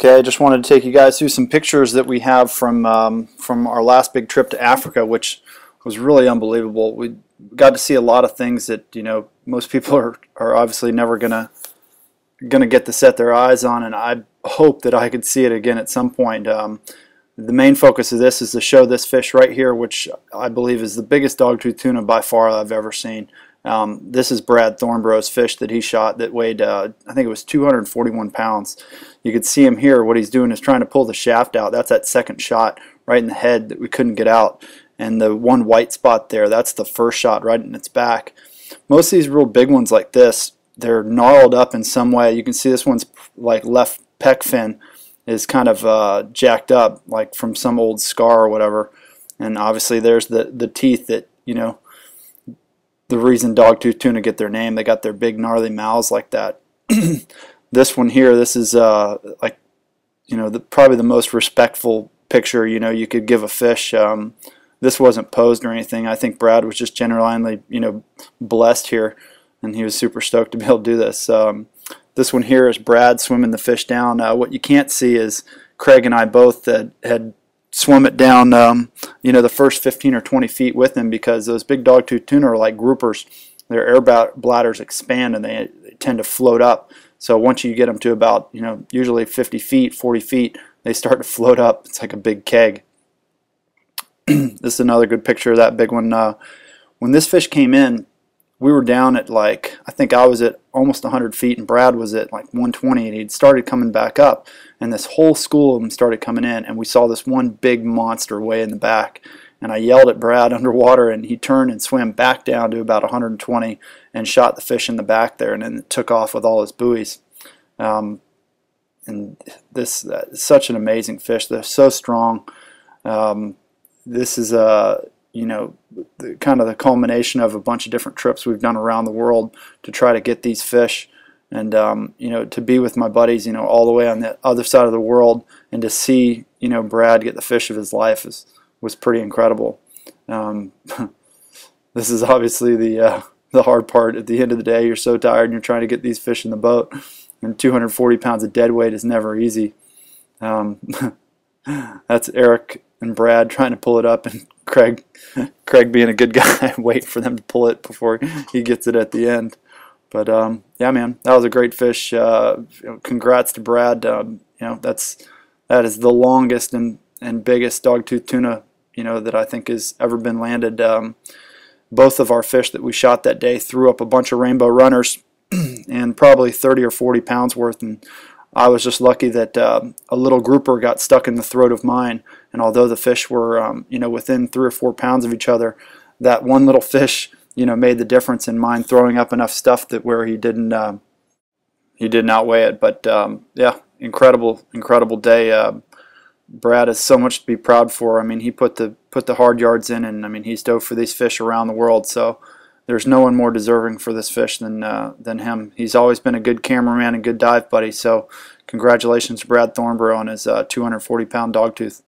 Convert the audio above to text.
Okay, I just wanted to take you guys through some pictures that we have from our last big trip to Africa, which was really unbelievable. We got to see a lot of things that most people are obviously never gonna get to set their eyes on, and I hope that I could see it again at some point. The main focus of this is to show this fish right here, which I believe is the biggest dogtooth tuna by far I've ever seen. This is Brad Thornbroughs' fish that he shot that weighed, I think it was 241 pounds. You could see him here. What he's doing is trying to pull the shaft out. That's that second shot right in the head that we couldn't get out. And the one white spot there, that's the first shot right in its back. Most of these real big ones like this, they're gnarled up in some way. You can see this one's like left pec fin is kind of jacked up, like from some old scar or whatever. And obviously there's the teeth that, the reason dogtooth tuna get their name. They got their big gnarly mouths like that. This one here, this is probably the most respectful picture you could give a fish. This wasn't posed or anything. I think Brad was just genuinely blessed here, and he was super stoked to be able to do this. This one here is Brad swimming the fish down. What you can't see is Craig and I both had swum it down the first 15 or 20 feet with him, because those big dogtooth tuna are like groupers. Their air bladders expand and they tend to float up. So once you get them to about usually 50 feet, 40 feet, they start to float up. It's like a big keg. This is another good picture of that big one. When this fish came in, we were down at I think I was at almost 100 feet and Brad was at like 120, and he'd started coming back up, and this whole school of them started coming in, and we saw this one big monster way in the back, and I yelled at Brad underwater, and he turned and swam back down to about 120 and shot the fish in the back there, and then it took off with all his buoys. And this such an amazing fish. They're so strong. This is kind of the culmination of a bunch of different trips we've done around the world to try to get these fish, and to be with my buddies all the way on the other side of the world, and to see Brad get the fish of his life was pretty incredible. This is obviously the hard part. At the end of the day, you're so tired and you're trying to get these fish in the boat, and 240 pounds of dead weight is never easy. That's Eric and Brad trying to pull it up, and Craig being a good guy, wait for them to pull it before he gets it at the end. But yeah, man, that was a great fish. Congrats to Brad. That is the longest and biggest dogtooth tuna that I think has ever been landed. Both of our fish that we shot that day threw up a bunch of rainbow runners and probably 30 or 40 pounds worth, and I was just lucky that a little grouper got stuck in the throat of mine, and although the fish were within 3 or 4 pounds of each other, that one little fish made the difference in mine throwing up enough stuff that where he didn't outweigh it. But yeah, incredible day. Brad has so much to be proud for. I mean, he put the hard yards in, and I mean, he's dove for these fish around the world. So there's no one more deserving for this fish than him. He's always been a good cameraman and good dive buddy. So congratulations to Brad Thornbroughs on his 240-pound dogtooth.